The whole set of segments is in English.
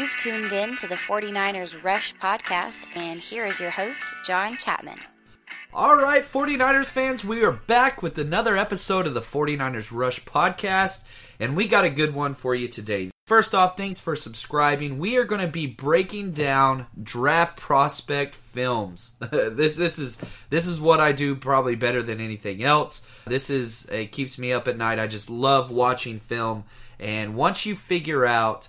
You've tuned in to the 49ers Rush podcast, and here is your host, John Chapman. All right, 49ers fans, we are back with another episode of the 49ers Rush podcast, and we got a good one for you today. First off, thanks for subscribing. We are going to be breaking down draft prospect films. This is what I do probably better than anything else. It keeps me up at night. I just love watching film, and once you figure out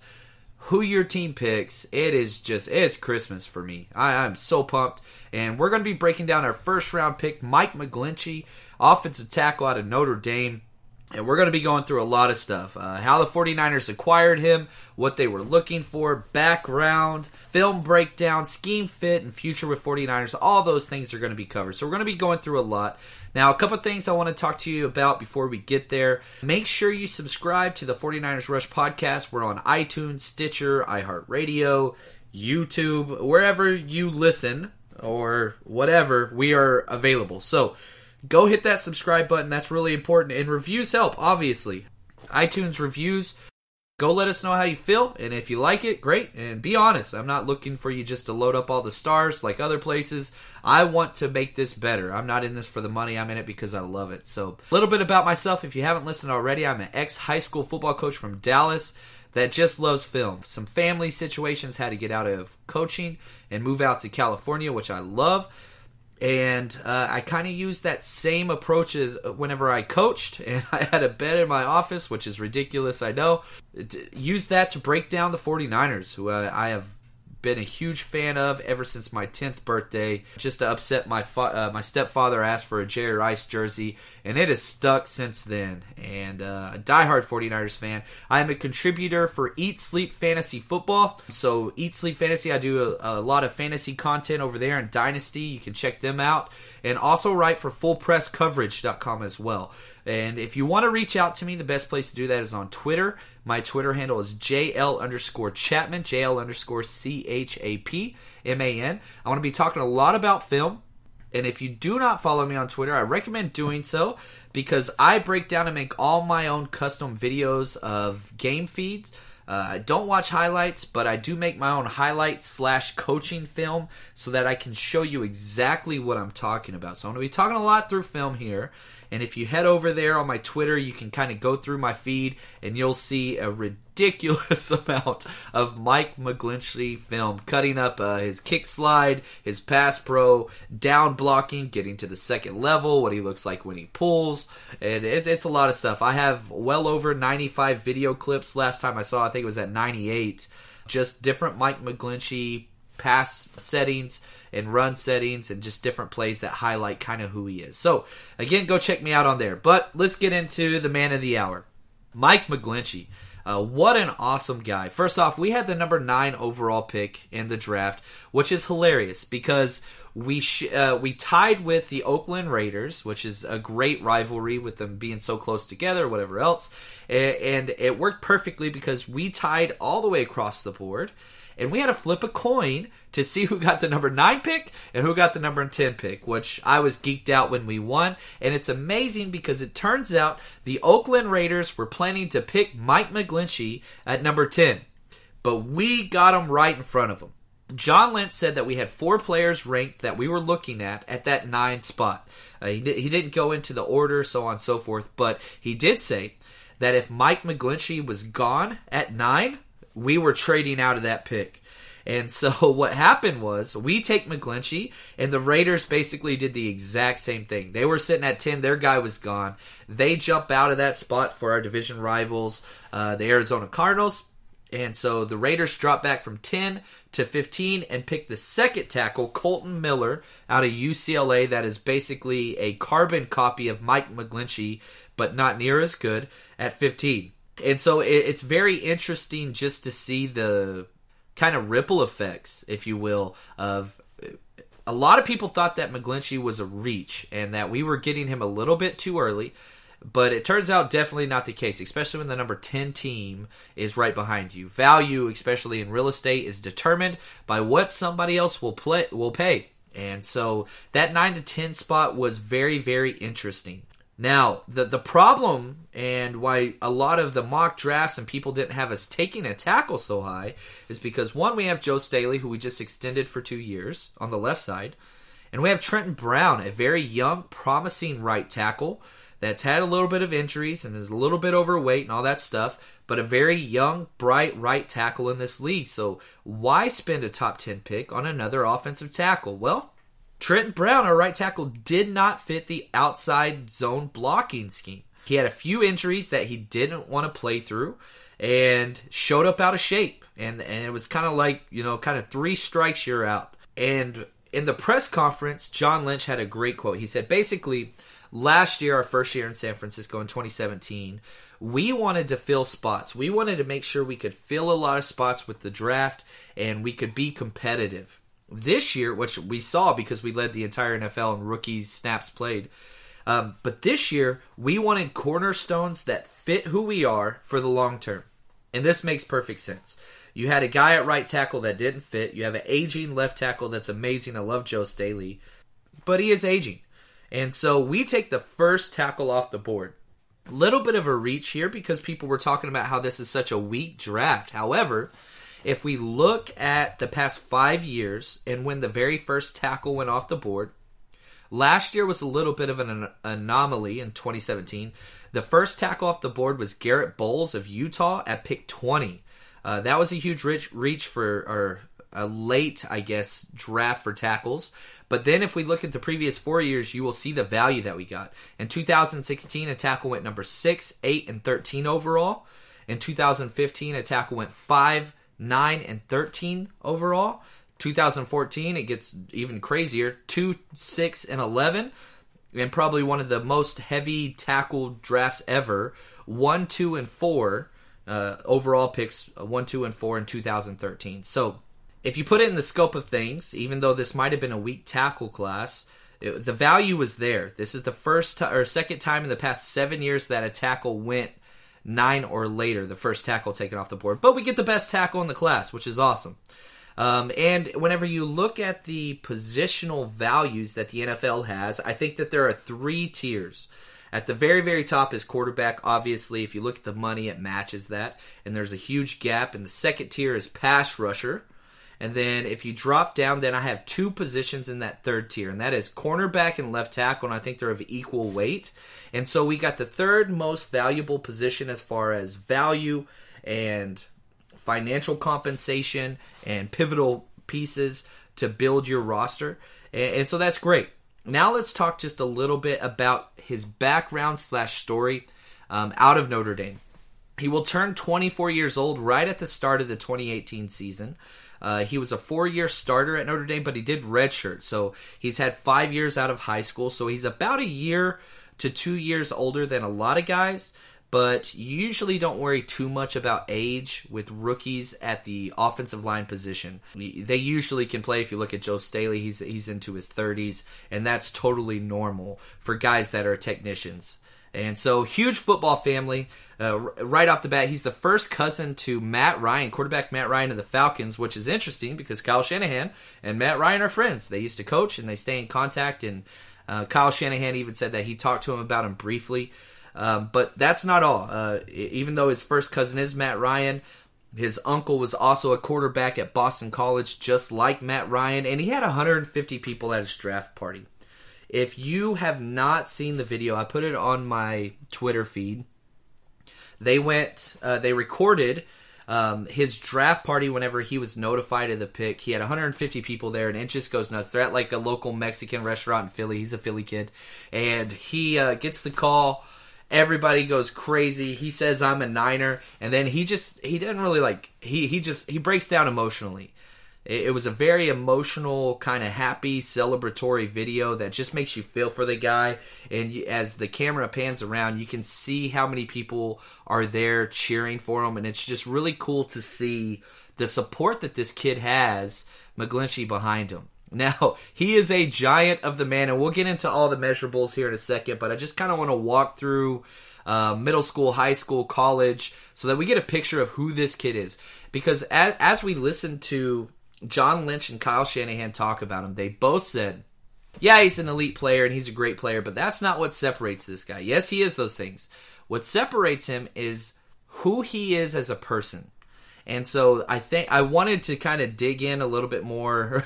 who your team picks, it's Christmas for me. I'm so pumped. And we're going to be breaking down our first round pick, Mike McGlinchey, offensive tackle out of Notre Dame. And we're going to be going through a lot of stuff. How the 49ers acquired him, what they were looking for, background, film breakdown, scheme fit, and future with 49ers. All those things are going to be covered. So we're going to be going through a lot. Now, a couple things I want to talk to you about before we get there. Make sure you subscribe to the 49ers Rush podcast. We're on iTunes, Stitcher, iHeartRadio, YouTube, wherever you listen or whatever, we are available. So go hit that subscribe button. That's really important. And reviews help, obviously. iTunes reviews. Go let us know how you feel. And if you like it, great. And be honest. I'm not looking for you just to load up all the stars like other places. I want to make this better. I'm not in this for the money. I'm in it because I love it. So a little bit about myself. If you haven't listened already, I'm an ex-high school football coach from Dallas that just loves film. Some family situations, had to get out of coaching and move out to California, which I love. And I kind of used that same approach as whenever I coached, and I had a bed in my office, which is ridiculous, I know. Use that to break down the 49ers, who I have been a huge fan of ever since my 10th birthday. Just to upset my stepfather asked for a Jerry Rice jersey, and it has stuck since then. And a diehard 49ers fan. I am a contributor for Eat Sleep Fantasy Football. So Eat Sleep Fantasy, I do a lot of fantasy content over there in Dynasty. You can check them out. And also write for fullpresscoverage.com as well. And if you want to reach out to me, the best place to do that is on Twitter. My Twitter handle is JL_Chapman, JL_CHAPMAN. I want to be talking a lot about film. And if you do not follow me on Twitter, I recommend doing so because I break down and make all my own custom videos of game feeds. I don't watch highlights, but I do make my own highlight/coaching film so that I can show you exactly what I'm talking about. So I'm going to be talking a lot through film here. And if you head over there on my Twitter, you can kind of go through my feed and you'll see a ridiculous amount of Mike McGlinchey film, cutting up his kick slide, his pass pro, down blocking, getting to the second level, what he looks like when he pulls. And it's a lot of stuff. I have well over 95 video clips. Last time I saw, I think it was at 98. Just different Mike McGlinchey pass settings and run settings and just different plays that highlight kind of who he is. So, again, go check me out on there. But let's get into the man of the hour, Mike McGlinchey. What an awesome guy. First off, we had the number 9 overall pick in the draft, which is hilarious because we tied with the Oakland Raiders, which is a great rivalry with them being so close together, whatever else. And it worked perfectly because we tied all the way across the board. And we had to flip a coin to see who got the number 9 pick and who got the number 10 pick, which I was geeked out when we won. And it's amazing because it turns out the Oakland Raiders were planning to pick Mike McGlinchey at number 10. But we got him right in front of him. John Lentz said that we had 4 players ranked that we were looking at that 9 spot. He didn't go into the order, so on and so forth. But he did say that if Mike McGlinchey was gone at 9, we were trading out of that pick. And so what happened was we take McGlinchey, and the Raiders basically did the exact same thing. They were sitting at 10. Their guy was gone. They jump out of that spot for our division rivals, the Arizona Cardinals. And so the Raiders drop back from 10 to 15 and pick the second tackle, Colton Miller, out of UCLA. That is basically a carbon copy of Mike McGlinchey, but not near as good, at 15. And so it's very interesting just to see the kind of ripple effects, if you will, of a lot of people thought that McGlinchey was a reach and that we were getting him a little bit too early. But it turns out definitely not the case, especially when the number 10 team is right behind you. Value, especially in real estate, is determined by what somebody else will pay. And so that 9 to 10 spot was very, very interesting. Now, the problem and why a lot of the mock drafts and people didn't have us taking a tackle so high is because, one, we have Joe Staley, who we just extended for 2 years on the left side. And we have Trenton Brown, a very young, promising right tackle that's had a little bit of injuries and is a little bit overweight and all that stuff, but a very young, bright right tackle in this league. So why spend a top 10 pick on another offensive tackle? Well, Trenton Brown, our right tackle, did not fit the outside zone blocking scheme. He had a few injuries that he didn't want to play through and showed up out of shape. And it was kind of like, kind of 3 strikes, you're out. And in the press conference, John Lynch had a great quote. He said, basically, last year, our first year in San Francisco in 2017, we wanted to fill spots. We wanted to make sure we could fill a lot of spots with the draft and we could be competitive. This year, which we saw because we led the entire NFL in rookies snaps played, but this year, we wanted cornerstones that fit who we are for the long term. And this makes perfect sense. You had a guy at right tackle that didn't fit. You have an aging left tackle that's amazing. I love Joe Staley, but he is aging. And so we take the first tackle off the board. Little bit of a reach here because people were talking about how this is such a weak draft. However, if we look at the past 5 years and when the very first tackle went off the board, last year was a little bit of an anomaly in 2017. The first tackle off the board was Garrett Bowles of Utah at pick 20. That was a huge reach for a late, draft for tackles. But then if we look at the previous 4 years, you will see the value that we got. In 2016, a tackle went number 6, 8, and 13 overall. In 2015, a tackle went 5, 9, and 13 overall. 2014, it gets even crazier. 2, 6, and 11. And probably one of the most heavy tackle drafts ever. 1, 2, and 4 overall picks. 1, 2, and 4 in 2013. So if you put it in the scope of things, even though this might have been a weak tackle class, the value was there. This is the first or second time in the past 7 years that a tackle went 9 or later, the first tackle taken off the board. But we get the best tackle in the class, which is awesome. And whenever you look at the positional values that the NFL has, I think that there are 3 tiers. At the very, very top is quarterback. Obviously, if you look at the money, it matches that. And there's a huge gap. And the second tier is pass rusher. And then if you drop down, then I have 2 positions in that third tier, and that is cornerback and left tackle, and I think they're of equal weight. And so we got the third most valuable position as far as value and financial compensation and pivotal pieces to build your roster. And so that's great. Now let's talk just a little bit about his background / story out of Notre Dame. He will turn 24 years old right at the start of the 2018 season. He was a 4-year starter at Notre Dame, but he did redshirt. So he's had 5 years out of high school. So he's about 1 year to 2 years older than a lot of guys. But you usually don't worry too much about age with rookies at the offensive line position. They usually can play. If you look at Joe Staley, he's into his 30s, and that's totally normal for guys that are technicians. And so, huge football family. Right off the bat, he's the first cousin to Matt Ryan, quarterback Matt Ryan of the Falcons, which is interesting because Kyle Shanahan and Matt Ryan are friends. They used to coach and they stay in contact, and Kyle Shanahan even said that he talked to him about him briefly. But that's not all. Even though his first cousin is Matt Ryan, his uncle was also a quarterback at Boston College, just like Matt Ryan, and he had 150 people at his draft party. If you have not seen the video, I put it on my Twitter feed. They recorded his draft party whenever he was notified of the pick. He had 150 people there, and it just goes nuts. They're at like a local Mexican restaurant in Philly. He's a Philly kid. And he gets the call. Everybody goes crazy. He says, "I'm a Niner." And then he doesn't really he breaks down emotionally. It was a very emotional, kind of happy, celebratory video that just makes you feel for the guy. And as the camera pans around, you can see how many people are there cheering for him. And it's just really cool to see the support that this kid has, McGlinchey, behind him. Now, he is a giant of the man, and we'll get into all the measurables here in a second, but I just kind of want to walk through middle school, high school, college, so that we get a picture of who this kid is. Because as we listen to John Lynch and Kyle Shanahan talk about him, they both said Yeah, he's an elite player and he's a great player, but that's not what separates this guy. Yes, he is those things. What separates him is who he is as a person. And so I think I wanted to kind of dig in a little bit more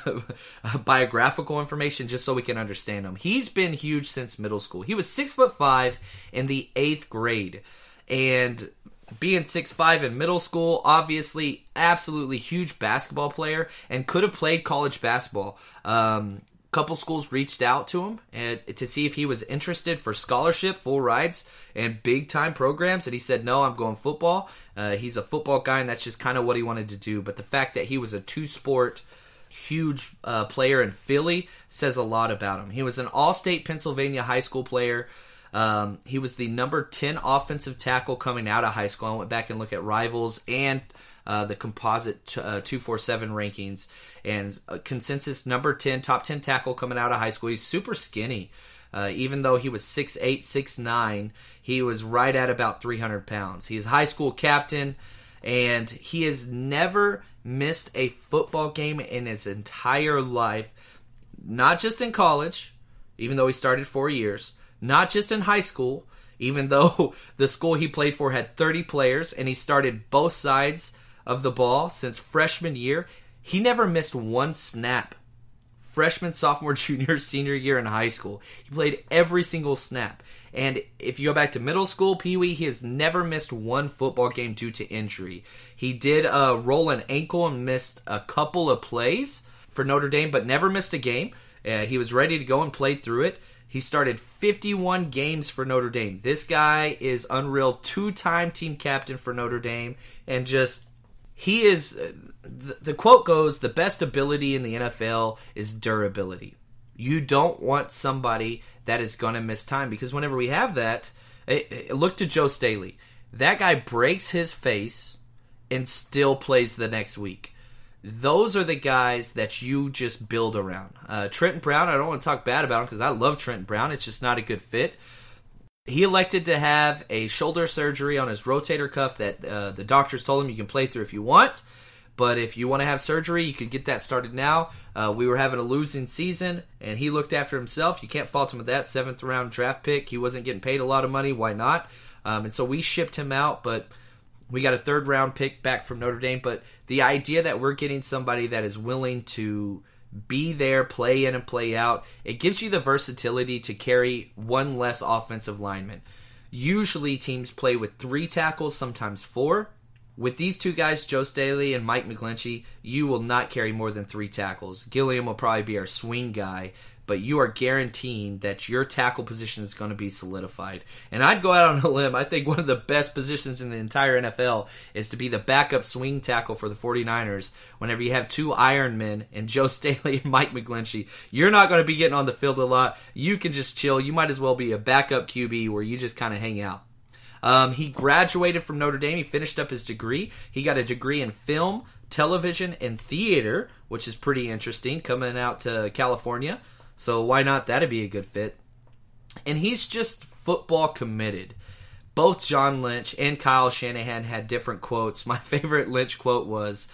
biographical information just so we can understand him. He's been huge since middle school. He was 6'5" in the 8th grade. And being 6'5" in middle school, obviously, absolutely huge basketball player and could have played college basketball. Couple schools reached out to him to see if he was interested for scholarship, full rides, and big-time programs, and he said, no, I'm going football. He's a football guy, and that's just kind of what he wanted to do. But the fact that he was a two-sport, huge player in Philly says a lot about him. He was an all-state Pennsylvania high school player. He was the number 10 offensive tackle coming out of high school. I went back and looked at rivals and the composite 247 rankings, and consensus number 10, top 10 tackle coming out of high school. He's super skinny. Even though he was 6'8", 6'9", he was right at about 300 pounds. He is high school captain, and he has never missed a football game in his entire life, not just in college, even though he started 4 years, not just in high school, even though the school he played for had 30 players, and he started both sides of the ball since freshman year. He never missed one snap. Freshman, sophomore, junior, senior year in high school. He played every single snap. And if you go back to middle school, Pee Wee, he has never missed one football game due to injury. He did roll an ankle and missed a couple of plays for Notre Dame, but never missed a game. He was ready to go and played through it. He started 51 games for Notre Dame. This guy is unreal. 2-time team captain for Notre Dame. And just, he is, the quote goes, the best ability in the NFL is durability. You don't want somebody that is going to miss time, because whenever we have that, look to Joe Staley. That guy breaks his face and still plays the next week. Those are the guys that you just build around. Trenton Brown, I don't want to talk bad about him because I love Trenton Brown. It's just not a good fit. He elected to have a shoulder surgery on his rotator cuff that the doctors told him you can play through if you want. But if you want to have surgery, you could get that started now. We were having a losing season, and he looked after himself. You can't fault him with that. 7th-round draft pick. He wasn't getting paid a lot of money. Why not? And so we shipped him out, but we got a 3rd-round pick back from Notre Dame. But the idea that we're getting somebody that is willing to be there, play in and play out, it gives you the versatility to carry one less offensive lineman. Usually teams play with 3 tackles, sometimes 4. With these 2 guys, Joe Staley and Mike McGlinchey, you will not carry more than 3 tackles. Gilliam will probably be our swing guy, but you are guaranteeing that your tackle position is going to be solidified. And I'd go out on a limb. I think one of the best positions in the entire NFL is to be the backup swing tackle for the 49ers. Whenever you have 2 Iron Men and Joe Staley and Mike McGlinchey, you're not going to be getting on the field a lot. You can just chill. You might as well be a backup QB where you just kind of hang out. He graduated from Notre Dame. He finished up his degree. He got a degree in film, television, and theater, which is pretty interesting, coming out to California. So why not? That'd be a good fit. And he's just football committed. Both John Lynch and Kyle Shanahan had different quotes. My favorite Lynch quote was,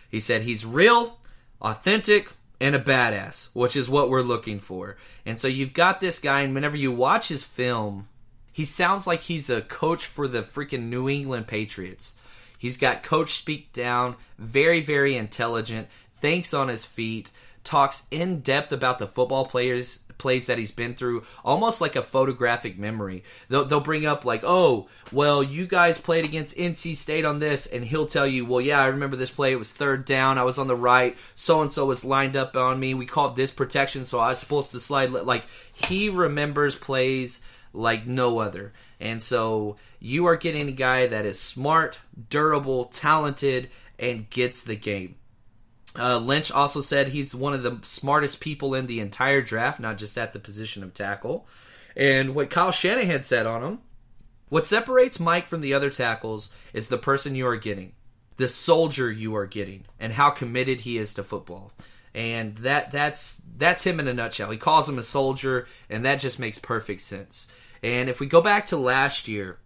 he said, he's real, authentic, and a badass, which is what we're looking for. And so you've got this guy, and whenever you watch his film, he sounds like he's a coach for the freaking New England Patriots. He's got coach speak down, very, very intelligent, thinks on his feet, talks in depth about the football plays that he's been through, almost like a photographic memory. They'll bring up like, oh, well, you guys played against NC State on this, and he'll tell you, well, yeah, I remember this play. It was 3rd down. I was on the right. So-and-so was lined up on me. We called this protection, so I was supposed to slide. Like, he remembers plays like no other. And so you are getting a guy that is smart, durable, talented, and gets the game. Lynch also said he's one of the smartest people in the entire draft, not just at the position of tackle. And what Kyle Shanahan said on him, what separates Mike from the other tackles is the person you are getting, the soldier you are getting, and how committed he is to football. And that's him in a nutshell. He calls him a soldier, and that just makes perfect sense. And if we go back to last year,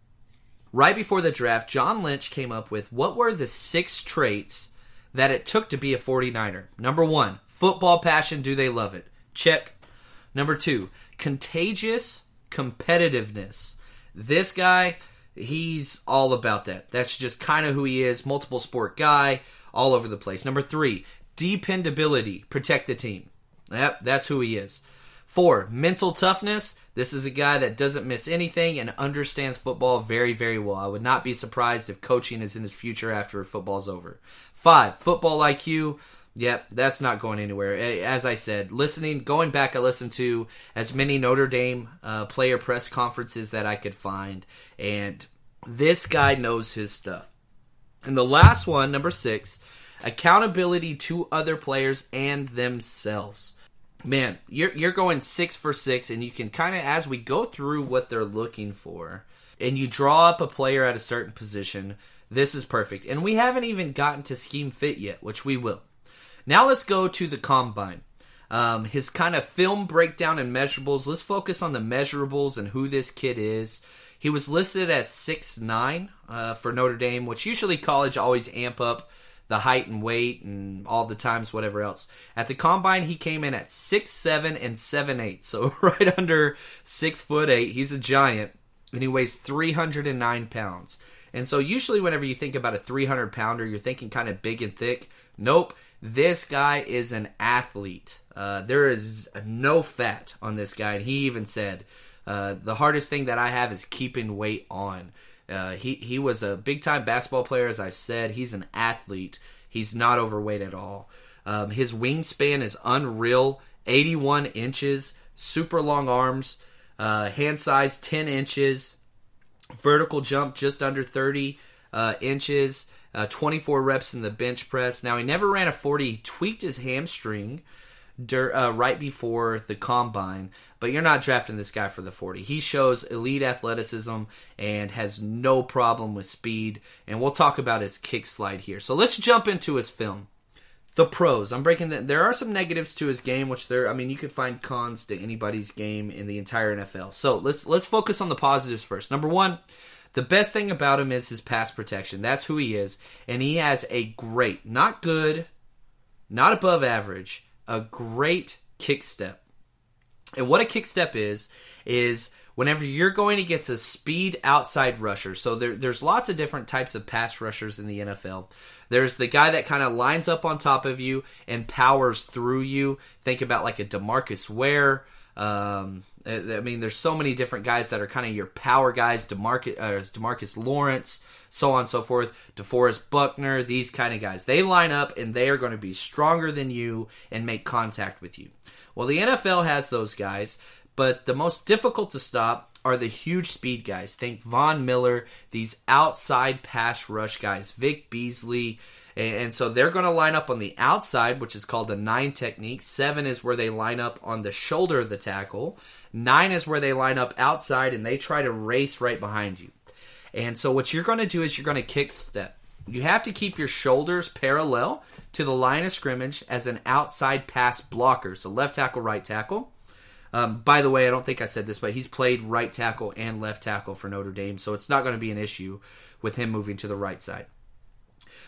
right before the draft, John Lynch came up with what were the 6 traits that it took to be a 49er. Number 1, football passion. Do they love it? Check. Number 2, contagious competitiveness. This guy, he's all about that. That's just kind of who he is. Multiple sport guy, all over the place. Number 3, dependability. Protect the team. Yep, that's who he is. 4, mental toughness. This is a guy that doesn't miss anything and understands football very, very well. I would not be surprised if coaching is in his future after football's over. 5, football IQ. Yep, that's not going anywhere. As I said, going back, I listened to as many Notre Dame player press conferences that I could find, and this guy knows his stuff. And the last one, number 6, accountability to other players and themselves. Man, you're going 6 for 6, and you can kind of, as we go through what they're looking for, and you draw up a player at a certain position, this is perfect. And we haven't even gotten to scheme fit yet, which we will. Now let's go to the combine. His kind of film breakdown and measurables. Let's focus on the measurables and who this kid is. He was listed at 6'9" for Notre Dame, which usually college always amp up the height and weight and all the times whatever else. At the combine, he came in at 6'7" and 7'8", so right under 6'8". He's a giant, and he weighs 309 pounds. And so usually whenever you think about a 300-pounder, you're thinking kind of big and thick. Nope. This guy is an athlete. There is no fat on this guy. And he even said, the hardest thing that I have is keeping weight on. He was a big-time basketball player, as I've said. He's an athlete. He's not overweight at all. His wingspan is unreal, 81 inches, super long arms, hand size 10 inches, vertical jump just under 30 inches, 24 reps in the bench press. Now, he never ran a 40. He tweaked his hamstring right before the combine, but you're not drafting this guy for the 40. He shows elite athleticism and has no problem with speed, and we'll talk about his kick slide here. So let's jump into his film. The pros. I'm breaking that. There are some negatives to his game, which you could find cons to anybody's game in the entire NFL. So let's focus on the positives first. Number 1, the best thing about him is his pass protection. That's who he is. And he has a great, not good, not above average, a great kick step. And what a kick step is whenever you're going against a speed outside rusher. So there's lots of different types of pass rushers in the NFL. There's the guy that kind of lines up on top of you and powers through you. Think about like a DeMarcus Ware. There's so many different guys that are kind of your power guys. DeMarcus Lawrence, so on and so forth. DeForest Buckner, these kind of guys. They line up and they are going to be stronger than you and make contact with you. Well, the NFL has those guys, but the most difficult to stop are the huge speed guys. Think Von Miller, these outside pass rush guys, Vic Beasley. And so they're going to line up on the outside, which is called a 9 technique. 7 is where they line up on the shoulder of the tackle. 9 is where they line up outside and they try to race right behind you. And so what you're going to do is you're going to kick step. You have to keep your shoulders parallel to the line of scrimmage as an outside pass blocker. So left tackle, right tackle. By the way, I don't think I said this, but he's played right tackle and left tackle for Notre Dame, so it's not going to be an issue with him moving to the right side.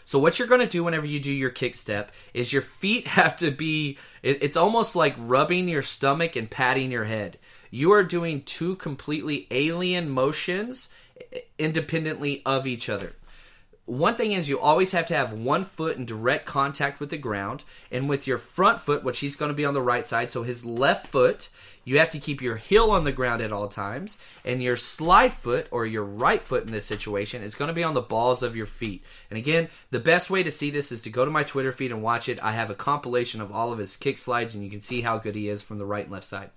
So what you're going to do whenever you do your kick step is your feet have to be, it's almost like rubbing your stomach and patting your head. You are doing 2 completely alien motions independently of each other. One thing is you always have to have one foot in direct contact with the ground, and with your front foot, which he's going to be on the right side, so his left foot, you have to keep your heel on the ground at all times, and your slide foot, or your right foot in this situation, is going to be on the balls of your feet. And again, the best way to see this is to go to my Twitter feed and watch it. I have a compilation of all of his kick slides, and you can see how good he is from the right and left side.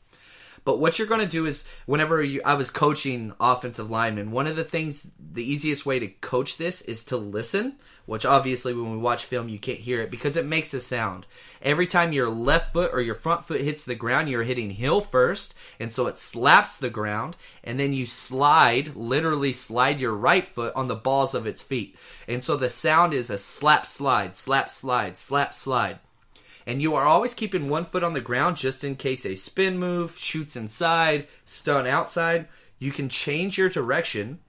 But what you're going to do is, I was coaching offensive linemen, one of the things, the easiest way to coach this is to listen, which obviously when we watch film you can't hear it because it makes a sound. Every time your left foot or your front foot hits the ground, you're hitting heel first, and so it slaps the ground, and then you literally slide your right foot on the balls of its feet. And so the sound is a slap, slide, slap, slide, slap, slide. And you are always keeping one foot on the ground just in case a spin move, shoots inside, stun outside. You can change your direction,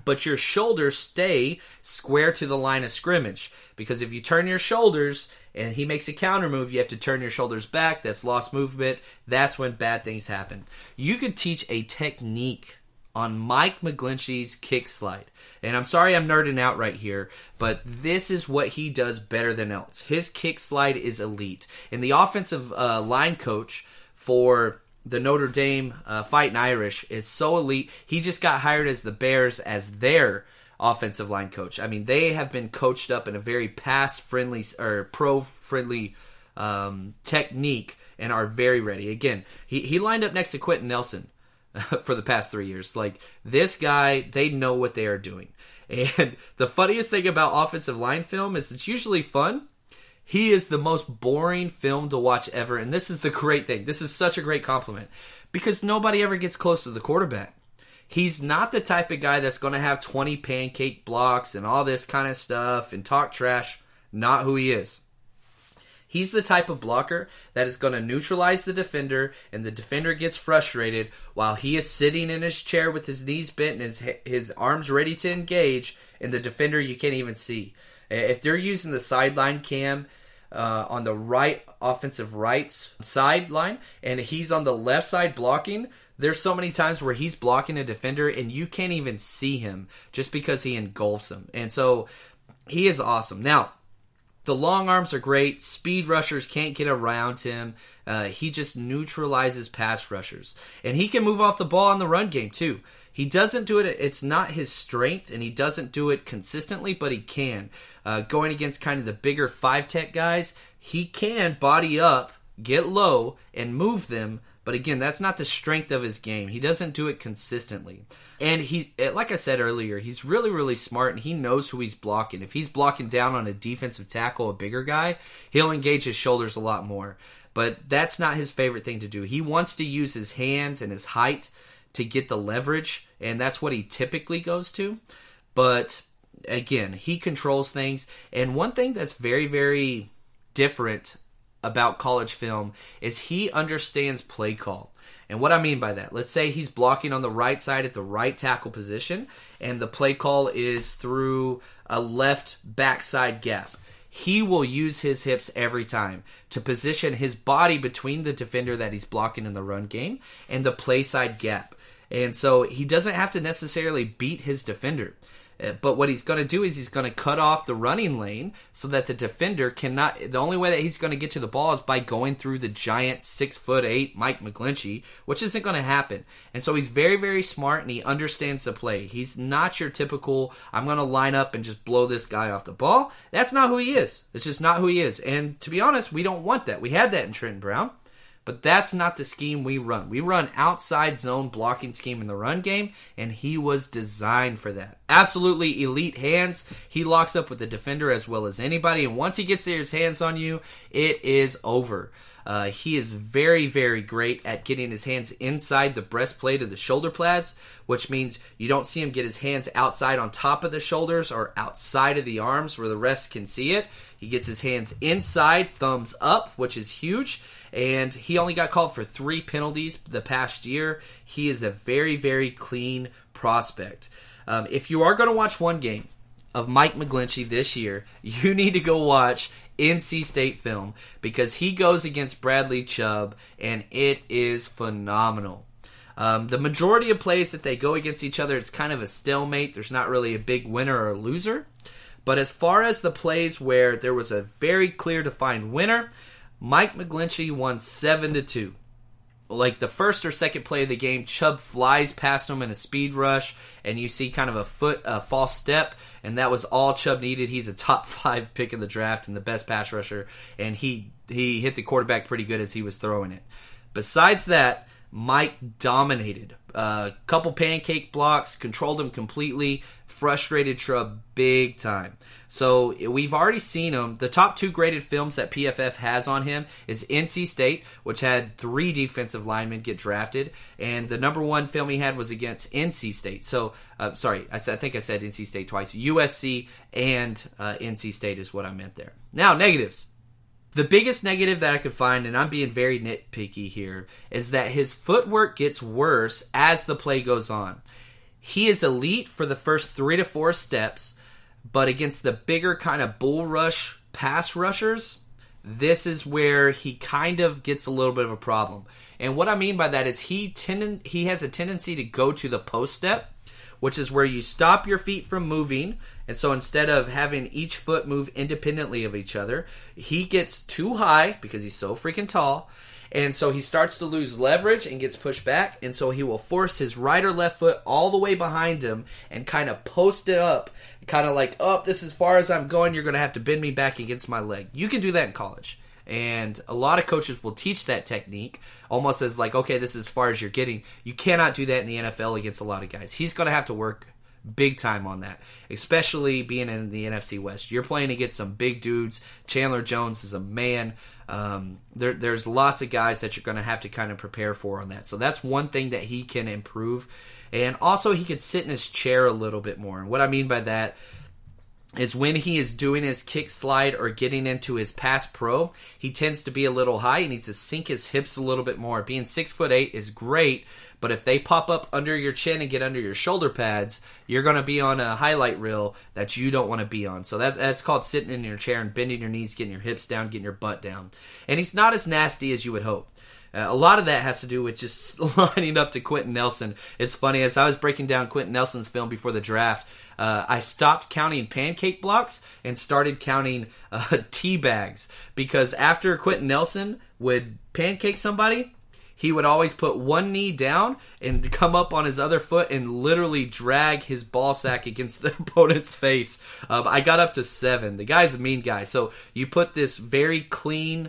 but your shoulders stay square to the line of scrimmage. Because if you turn your shoulders and he makes a counter move, you have to turn your shoulders back. That's lost movement. That's when bad things happen. You could teach a technique on Mike McGlinchey's kick slide. And I'm sorry I'm nerding out right here, but this is what he does better than else. His kick slide is elite. And the offensive line coach for the Notre Dame Fighting Irish is so elite. He just got hired as the Bears as their offensive line coach. I mean, they have been coached up in a very pass-friendly or pro-friendly technique and are very ready. Again, he lined up next to Quentin Nelson for the past 3 years. Like, this guy, they know what they are doing. And the funniest thing about offensive line film is it's usually fun. He is the most boring film to watch ever, and this is the great thing. This is such a great compliment because nobody ever gets close to the quarterback. He's not the type of guy that's going to have 20 pancake blocks and all this kind of stuff and talk trash. Not who he is. He's the type of blocker that is going to neutralize the defender, and the defender gets frustrated while he is sitting in his chair with his knees bent and his arms ready to engage, and the defender you can't even see. If they're using the sideline cam on the right offensive right sideline, and he's on the left side blocking, there's so many times where he's blocking a defender, and you can't even see him just because he engulfs him. And so he is awesome. Now, the long arms are great. Speed rushers can't get around him. He just neutralizes pass rushers. And he can move off the ball in the run game, too. He doesn't do it. It's not his strength, and he doesn't do it consistently, but he can. Going against kind of the bigger 5-tech guys, he can body up, get low, and move them. But again, that's not the strength of his game. He doesn't do it consistently. And he, like I said earlier, he's really, really smart, and he knows who he's blocking. If he's blocking down on a defensive tackle, a bigger guy, he'll engage his shoulders a lot more. But that's not his favorite thing to do. He wants to use his hands and his height to get the leverage, and that's what he typically goes to. But again, he controls things. And one thing that's very, very different about college film is he understands play call. And what I mean by that, let's say he's blocking on the right side at the right tackle position, and the play call is through a left backside gap. He will use his hips every time to position his body between the defender that he's blocking in the run game and the play side gap. And so he doesn't have to necessarily beat his defender. But what he's going to do is he's going to cut off the running lane so that the defender cannot. The only way that he's going to get to the ball is by going through the giant 6'8" Mike McGlinchey, which isn't going to happen. And so he's very, very smart, and he understands the play. He's not your typical, I'm going to line up and just blow this guy off the ball. That's not who he is. It's just not who he is. And to be honest, we don't want that. We had that in Trenton Brown. But that's not the scheme we run. We run outside zone blocking scheme in the run game, and he was designed for that. Absolutely elite hands. He locks up with the defender as well as anybody, and once he gets his hands on you, it is over. He is very, very great at getting his hands inside the breastplate of the shoulder pads, which means you don't see him get his hands outside on top of the shoulders or outside of the arms where the refs can see it. He gets his hands inside, thumbs up, which is huge. And he only got called for 3 penalties the past year. He is a very, very clean prospect. If you are going to watch one game of Mike McGlinchey this year, you need to go watch NC State film because he goes against Bradley Chubb, and it is phenomenal. The majority of plays that they go against each other, it's kind of a stalemate. There's not really a big winner or a loser. But as far as the plays where there was a very clear defined winner, Mike McGlinchey won 7-2. Like the first or second play of the game, Chubb flies past him in a speed rush, and you see kind of a false step, and that was all Chubb needed. He's a top 5 pick in the draft and the best pass rusher, and he hit the quarterback pretty good as he was throwing it. Besides that, Mike dominated. Couple pancake blocks, controlled him completely, frustrated Chubb big time. So we've already seen him. The top 2 graded films that PFF has on him is NC State, which had 3 defensive linemen get drafted, and the number 1 film he had was against NC State. So, I think I said NC State twice. USC and NC State is what I meant there. Now, negatives. The biggest negative that I could find, and I'm being very nitpicky here, is that his footwork gets worse as the play goes on. He is elite for the first 3 to 4 steps, but against the bigger kind of bull rush pass rushers, this is where he kind of gets a little bit of a problem. And what I mean by that is he has a tendency to go to the post step, which is where you stop your feet from moving. And so instead of having each foot move independently of each other, he gets too high because he's so freaking tall. And so he starts to lose leverage and gets pushed back. And so he will force his right or left foot all the way behind him and kind of post it up. Kind of like, oh, this is as far as I'm going. You're going to have to bend me back against my leg. You can do that in college. And a lot of coaches will teach that technique almost as like, okay, this is as far as you're getting. You cannot do that in the NFL against a lot of guys. He's going to have to work big time on that, especially being in the NFC West. You're playing against some big dudes. Chandler Jones is a man. There's lots of guys that you're going to have to kind of prepare for on that. So that's one thing that he can improve. And also he could sit in his chair a little bit more. And what I mean by that is when he is doing his kick slide or getting into his pass pro, he tends to be a little high. He needs to sink his hips a little bit more. Being 6'8" is great, but if they pop up under your chin and get under your shoulder pads, you're going to be on a highlight reel that you don't want to be on. So that's called sitting in your chair and bending your knees, getting your hips down, getting your butt down. And he's not as nasty as you would hope. A lot of that has to do with just lining up to Quentin Nelson. It's funny, as I was breaking down Quentin Nelson's film before the draft, I stopped counting pancake blocks and started counting tea bags. Because after Quentin Nelson would pancake somebody, he would always put one knee down and come up on his other foot and literally drag his ball sack against the opponent's face. I got up to 7. The guy's a mean guy. So you put this very clean,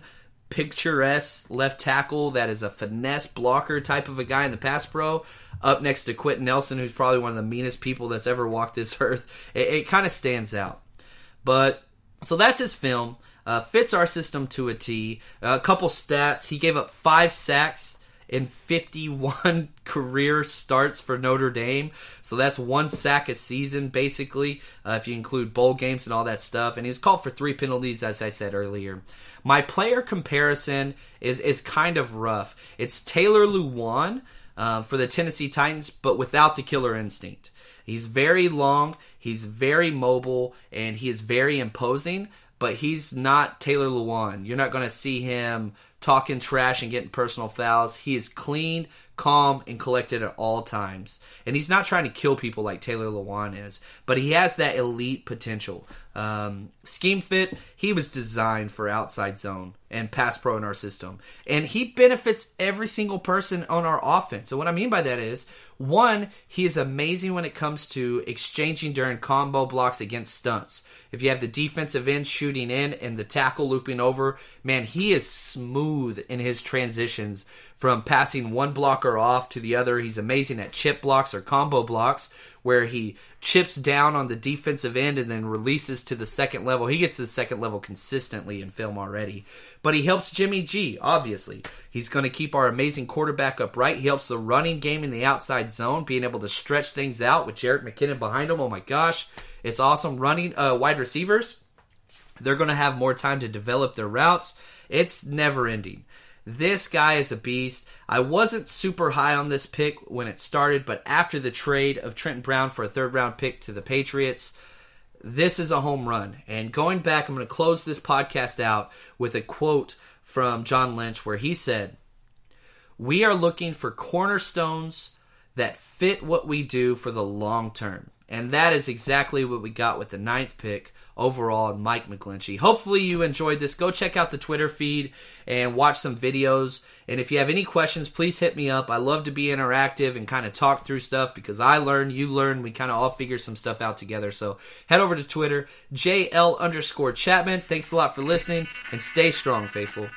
picturesque left tackle that is a finesse blocker type of a guy in the pass pro up next to Quentin Nelson, who's probably one of the meanest people that's ever walked this earth. It kind of stands out. But so that's his film. Fits our system to a T. A couple stats. He gave up 5 sacks in 51 career starts for Notre Dame. So that's 1 sack a season, basically, if you include bowl games and all that stuff. And he was called for 3 penalties, as I said earlier. My player comparison is kind of rough. It's Taylor Lewan for the Tennessee Titans, but without the killer instinct. He's very long, he's very mobile, and he is very imposing, but he's not Taylor Lewan. You're not going to see him talking trash and getting personal fouls. He is clean, calm, and collected at all times. And he's not trying to kill people like Taylor Lewan is, but he has that elite potential. Scheme fit, he was designed for outside zone and pass pro in our system. And he benefits every single person on our offense. So what I mean by that is, 1, he is amazing when it comes to exchanging during combo blocks against stunts. If you have the defensive end shooting in and the tackle looping over, man, he is smooth in his transitions from passing one blocker off to the other. He's amazing at chip blocks or combo blocks, where he chips down on the defensive end and then releases to the second level. He gets to the second level consistently in film already. But he helps Jimmy G, obviously. He's going to keep our amazing quarterback upright. He helps the running game in the outside zone, being able to stretch things out with Jerick McKinnon behind him. Oh my gosh, it's awesome. Running wide receivers, they're going to have more time to develop their routes. It's never ending. This guy is a beast. I wasn't super high on this pick when it started, but after the trade of Trenton Brown for a 3rd-round pick to the Patriots, this is a home run. And going back, I'm going to close this podcast out with a quote from John Lynch where he said, "We are looking for cornerstones that fit what we do for the long term." And that is exactly what we got with the 9th pick overall, Mike McGlinchey. Hopefully you enjoyed this. Go check out the Twitter feed and watch some videos. And if you have any questions, please hit me up. I love to be interactive and kind of talk through stuff because I learn, you learn. We kind of all figure some stuff out together. So head over to Twitter, JL_Chapman. Thanks a lot for listening and stay strong, faithful.